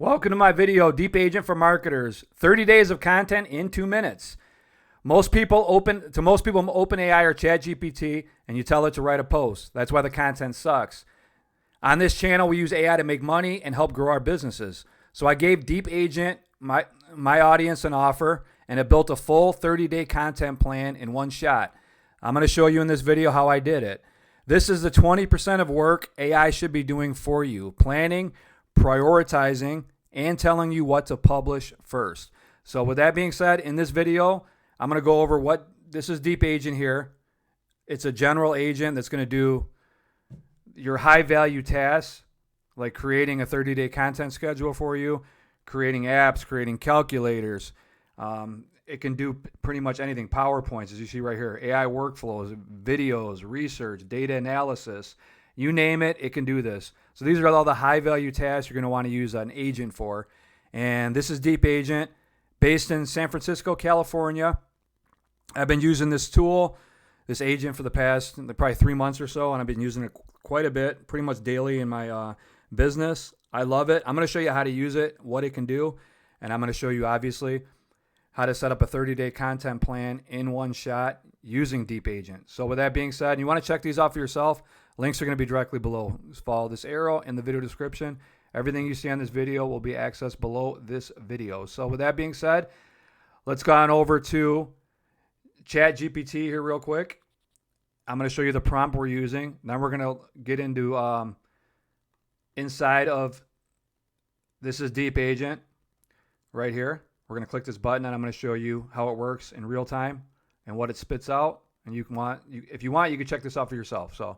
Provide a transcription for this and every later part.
Welcome to my video, Deep Agent for Marketers, 30 days of content in 2 minutes. Most people open OpenAI or ChatGPT and you tell it to write a post. That's why the content sucks. On this channel, we use AI to make money and help grow our businesses. So I gave Deep Agent, my audience, an offer, and it built a full 30-day content plan in one shot. I'm going to show you in this video how I did it. This is the 20% of work AI should be doing for you: planning, prioritizing, and telling you what to publish first. So with that being said, in this video, I'm going to go over what this is. Deep Agent here. It's a general agent that's going to do your high value tasks, like creating a 30-day content schedule for you, creating apps, creating calculators. It can do pretty much anything. PowerPoints, as you see right here, AI workflows, videos, research, data analysis. You name it, it can do this. So these are all the high-value tasks you're going to want to use an agent for. And this is Deep Agent, based in San Francisco, California. I've been using this tool, this agent, for the past probably 3 months or so, and I've been using it quite a bit, pretty much daily in my business. I love it. I'm going to show you how to use it, what it can do, and I'm going to show you, obviously, how to set up a 30-day content plan in one shot using Deep Agent. So with that being said, you want to check these out for yourself. Links are going to be directly below. Just follow this arrow in the video description. Everything you see on this video will be accessed below this video. So with that being said, let's go on over to ChatGPT here real quick. I'm going to show you the prompt we're using. Then we're going to get into inside of, this is Deep Agent right here. We're going to click this button and I'm going to show you how it works in real time and what it spits out. And if you want, you can check this out for yourself. So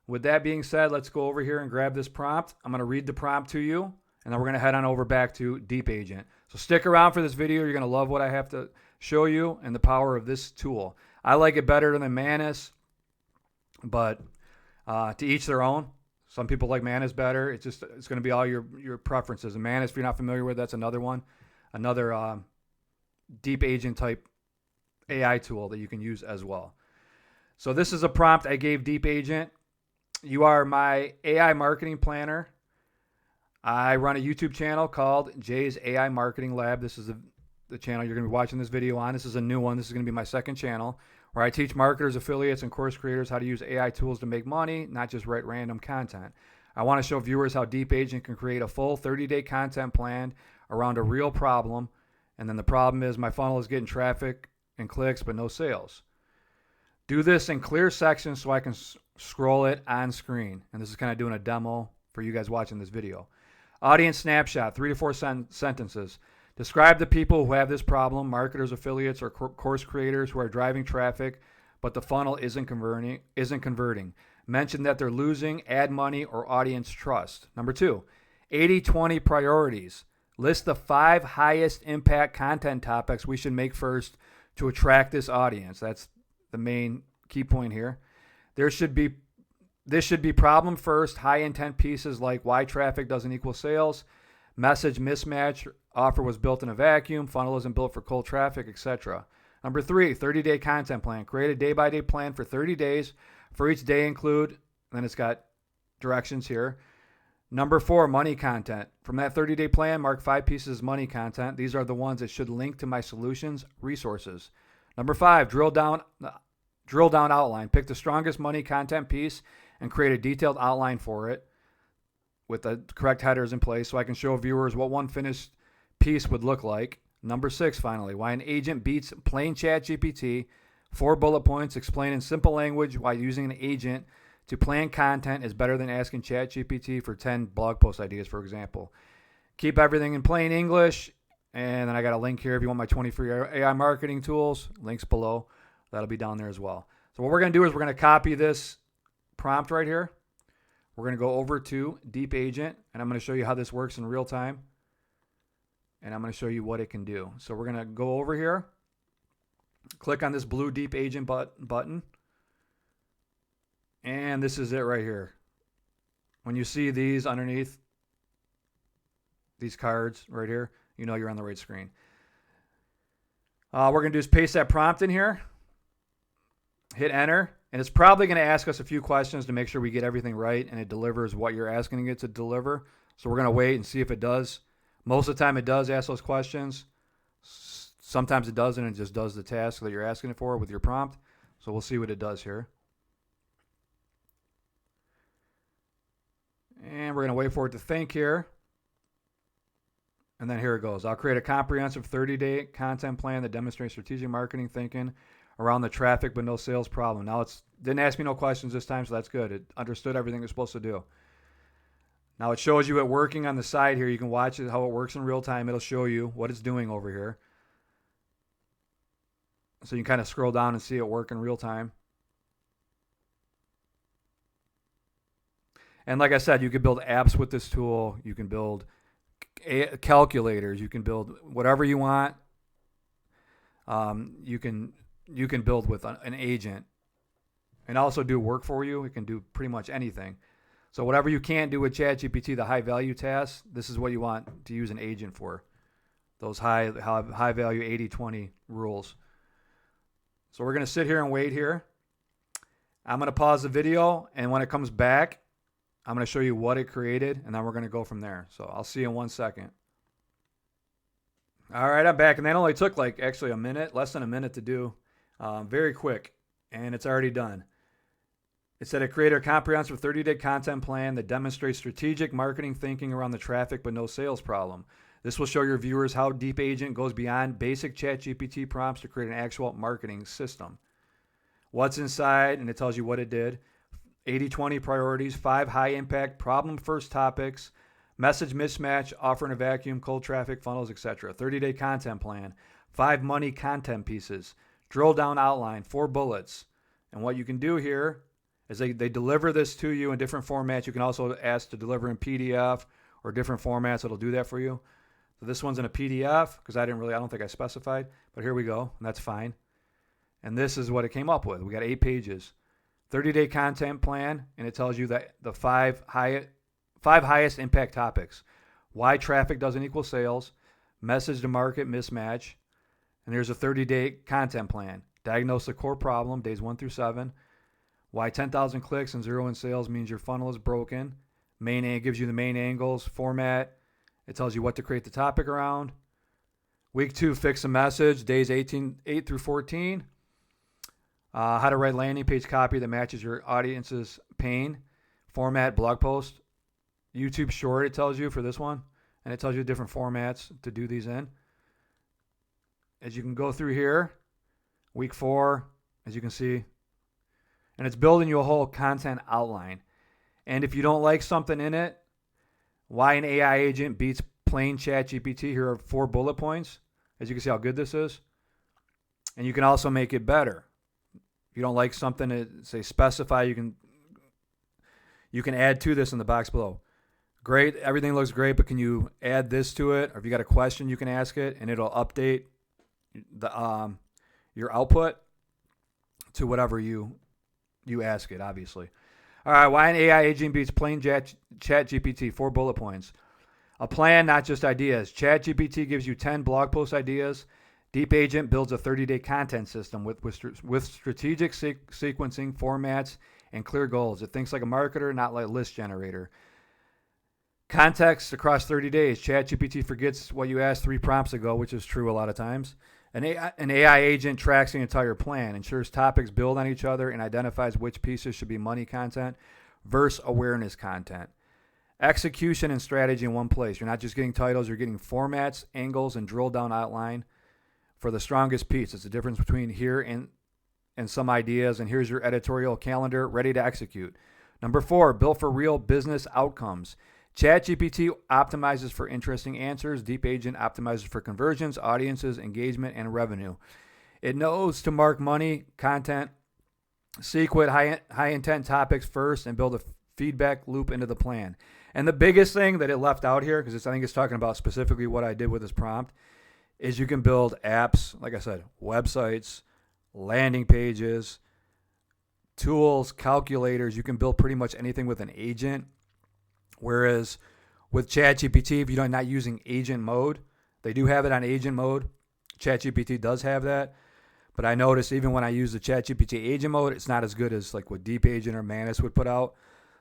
with that being said, let's go over here and grab this prompt. I'm going to read the prompt to you, and then we're going to head on over back to Deep Agent. So stick around for this video. You're going to love what I have to show you and the power of this tool. I like it better than Manus, but to each their own. Some people like Manus better. It's going to be all your preferences. And Manus, if you're not familiar with, that's another one, another Deep Agent type AI tool that you can use as well. So this is a prompt I gave Deep Agent. You are my AI marketing planner. I run a YouTube channel called Jay's AI Marketing Lab. This is the channel you're going to be watching this video on. This is a new one. This is going to be my second channel, where I teach marketers, affiliates, and course creators how to use AI tools to make money, not just write random content. I want to show viewers how Deep Agent can create a full 30-day content plan around a real problem. And then the problem is my funnel is getting traffic and clicks, but no sales. Do this in clear sections so I can scroll it on screen. And this is kind of doing a demo for you guys watching this video. Audience snapshot, 3 to 4 sentences. Describe the people who have this problem: marketers, affiliates, or course creators who are driving traffic, but the funnel isn't converting. Mention that they're losing ad money or audience trust. Number 2, 80-20 priorities. List the 5 highest impact content topics we should make first to attract this audience. That's the main key point here. This should be problem first, high intent pieces like why traffic doesn't equal sales, message mismatch, offer was built in a vacuum, funnel isn't built for cold traffic, etc. Number 3, 30-day content plan. Create a day-by-day plan for 30 days. For each day include, then it's got directions here. Number 4, money content. From that 30-day plan, mark 5 pieces of money content. These are the ones that should link to my solutions resources. Number 5, drill down outline. Pick the strongest money content piece and create a detailed outline for it with the correct headers in place so I can show viewers what one finished piece would look like. Number 6, finally, why an agent beats plain ChatGPT. 4 bullet points explain in simple language why using an agent to plan content is better than asking ChatGPT for 10 blog post ideas, for example. Keep everything in plain English. And then I got a link here if you want my 20 free AI marketing tools. Links below. That'll be down there as well. So what we're going to do is we're going to copy this prompt right here. We're going to go over to Deep Agent, and I'm going to show you how this works in real time. And I'm going to show you what it can do. So we're going to go over here, click on this blue Deep Agent button, and this is it right here. When you see these underneath, these cards right here, you know you're on the right screen. We're going to do is paste that prompt in here, hit enter, and it's probably going to ask us a few questions to make sure we get everything right and it delivers what you're asking it to deliver. So we're going to wait and see if it does Most of the time it does ask those questions. Sometimes it doesn't. It just does the task that you're asking it for with your prompt. So we'll see what it does here. And we're going to wait for it to think here. And then here it goes. I'll create a comprehensive 30-day content plan that demonstrates strategic marketing thinking around the traffic but no sales problem. Now it didn't ask me no questions this time, so that's good. It understood everything it's supposed to do. Now it shows you it working on the side here. You can watch it, how it works in real time. It'll show you what it's doing over here. So you can kind of scroll down and see it work in real time. And like I said, you can build apps with this tool. You can build calculators. You can build whatever you want. You can build with an agent and also do work for you. It can do pretty much anything. So whatever you can't do with ChatGPT, the high value tasks, this is what you want to use an agent for. Those high value 80-20 rules. So we're going to sit here and wait here. I'm going to pause the video, and when it comes back, I'm going to show you what it created, and then we're going to go from there. So I'll see you in 1 second. All right, I'm back, and that only took actually a minute, less than a minute to do. Very quick, and it's already done. It said it created a comprehensive 30-day content plan that demonstrates strategic marketing thinking around the traffic but no sales problem. This will show your viewers how Deep Agent goes beyond basic ChatGPT prompts to create an actual marketing system. What's inside, and it tells you what it did. 80-20 priorities, 5 high-impact problem-first topics, message mismatch, offer in a vacuum, cold traffic, funnels, etc. 30-day content plan, 5 money content pieces, drill-down outline, 4 bullets. And what you can do here is they deliver this to you in different formats. You can also ask to deliver in PDF or different formats. It'll do that for you. So this one's in a PDF because I don't think I specified, but here we go, and that's fine. And this is what it came up with. We got 8 pages. 30-day content plan, and it tells you that the 5 highest impact topics. Why traffic doesn't equal sales, message to market mismatch, and there's a 30-day content plan. Diagnose the core problem, days 1 through 7. Why 10,000 clicks and 0 in sales means your funnel is broken. Gives you the main angles, format. It tells you what to create the topic around. Week 2, fix a message, days 8 through 14. How to write landing page copy that matches your audience's pain. Format, blog post. YouTube short, it tells you for this one. And it tells you different formats to do these in. As you can go through here, week 4, as you can see. And it's building you a whole content outline. And if you don't like something in it, why an AI agent beats plain ChatGPT, here are 4 bullet points. As you can see how good this is. And you can also make it better. If you don't like something, say specify, you can add to this in the box below. Great, everything looks great, but can you add this to it? Or if you got a question, you can ask it, and it'll update the your output to whatever you ask it, obviously. All right, why an AI agent beats plain ChatGPT, 4 bullet points. A plan, not just ideas. ChatGPT gives you 10 blog post ideas. Deep Agent builds a 30-day content system with strategic sequencing, formats, and clear goals. It thinks like a marketer, not like a list generator. Context across 30 days. ChatGPT forgets what you asked 3 prompts ago, which is true a lot of times. An AI agent tracks the entire plan, ensures topics build on each other, and identifies which pieces should be money content versus awareness content. Execution and strategy in one place. You're not just getting titles, you're getting formats, angles, and drill down outline for the strongest piece. It's the difference between here and some ideas, and here's your editorial calendar ready to execute. Number 4, built for real business outcomes. ChatGPT optimizes for interesting answers. Deep Agent optimizes for conversions, audiences, engagement, and revenue. It knows to mark money, content, sequence high intent topics first, and build a feedback loop into the plan. And the biggest thing that it left out here, because I think it's talking about specifically what I did with this prompt, is you can build apps, like I said, websites, landing pages, tools, calculators. You can build pretty much anything with an agent. Whereas with ChatGPT, if you're not using agent mode, they do have it on agent mode. ChatGPT does have that. But I noticed even when I use the ChatGPT agent mode, it's not as good as like what Deep Agent or Manus would put out.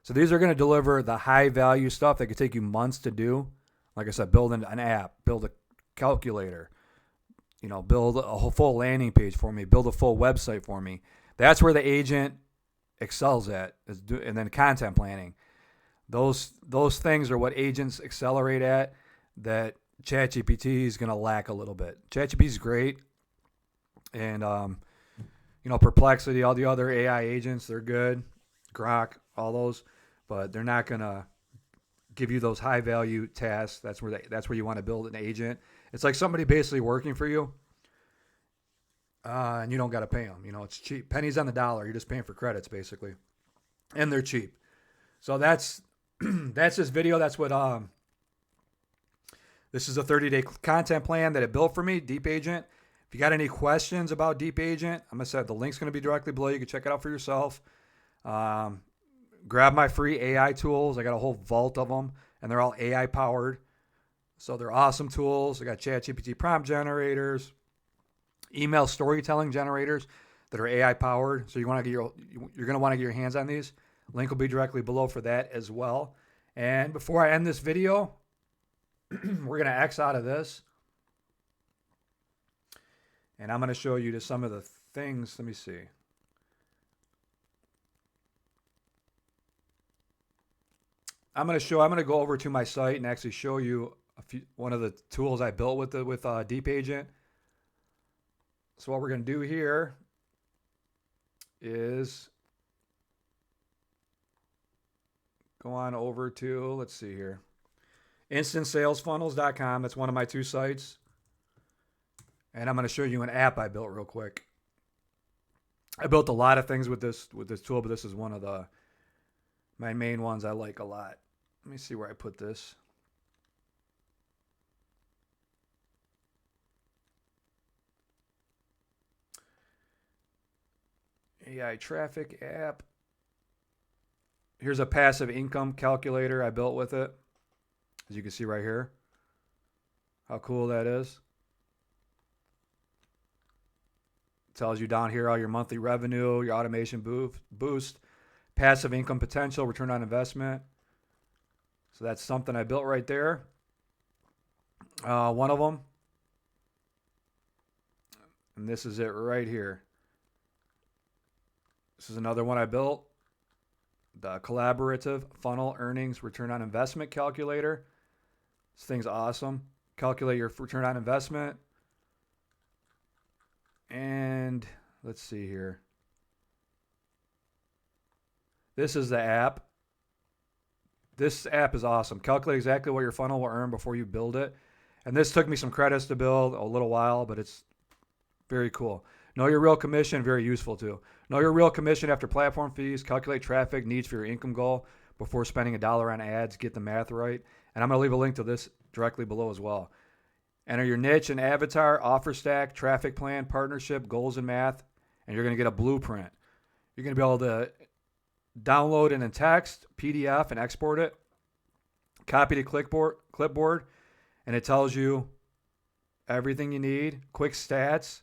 So these are going to deliver the high value stuff that could take you months to do. Like I said, build an app, build a calculator, build a whole full landing page for me, build a full website for me. That's where the agent excels at, and then content planning. Those things are what agents accelerate at that ChatGPT is going to lack a little bit. ChatGPT is great, and Perplexity, all the other AI agents, they're good. Grok, all those, but they're not going to give you those high value tasks. That's where you want to build an agent. It's like somebody basically working for you, and you don't got to pay them. It's cheap, pennies on the dollar. You're just paying for credits basically, and they're cheap. So that's that's this video. That's what this is a 30-day content plan that it built for me, Deep Agent. If you got any questions about Deep Agent, I'm gonna say the link's gonna be directly below. You can check it out for yourself. Grab my free AI tools. I got a whole vault of them, and they're all AI powered. So they're awesome tools. I got ChatGPT prompt generators, email storytelling generators that are AI powered. So you're gonna want to get your hands on these. Link will be directly below for that as well. And before I end this video, we're gonna X out of this, and I'm gonna show you just some of the things. Let me see. I'm gonna go over to my site and actually show you one of the tools I built with Deep Agent. So what we're gonna do here is go on over to, let's see here, instantsalesfunnels.com. That's one of my two sites, and I'm gonna show you an app I built real quick. I built a lot of things with this tool, but this is one of my main ones I like a lot. Let me see where I put this. AI traffic app. Here's a passive income calculator I built with it. As you can see right here. How cool that is. It tells you down here all your monthly revenue, your automation boost, passive income potential, return on investment. So that's something I built right there. One of them. And this is it right here. This is another one I built. The collaborative funnel earnings return on investment calculator. This thing's awesome. Calculate your return on investment. And let's see here. This is the app. This app is awesome. Calculate exactly what your funnel will earn before you build it. And this took me some credits to build, a little while, but it's very cool. Know your real commission, very useful too. Know your real commission after platform fees. Calculate traffic needs for your income goal before spending $1 on ads. Get the math right. And I'm going to leave a link to this directly below as well. Enter your niche and avatar, offer stack, traffic plan, partnership, goals and math, and you're going to get a blueprint. You're going to be able to download it in text, PDF, and export it. Copy to clipboard, and it tells you everything you need. Quick stats,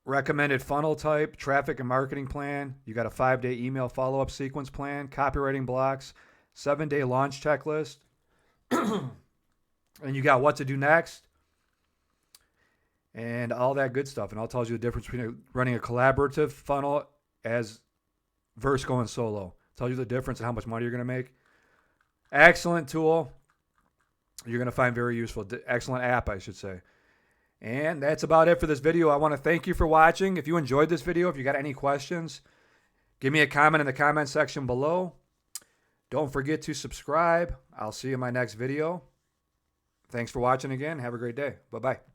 recommended funnel type, traffic and marketing plan. You got a 5-day email follow-up sequence plan, copywriting blocks, 7-day launch checklist, and you got what to do next, and all that good stuff. And I'll tell you the difference between running a collaborative funnel versus going solo. Tells you the difference and how much money you're going to make. Excellent tool. You're going to find very useful. Excellent app, I should say. And that's about it for this video. I want to thank you for watching. If you enjoyed this video, if you got any questions, give me a comment in the comment section below. Don't forget to subscribe. I'll see you in my next video. Thanks for watching again. Have a great day. Bye-bye.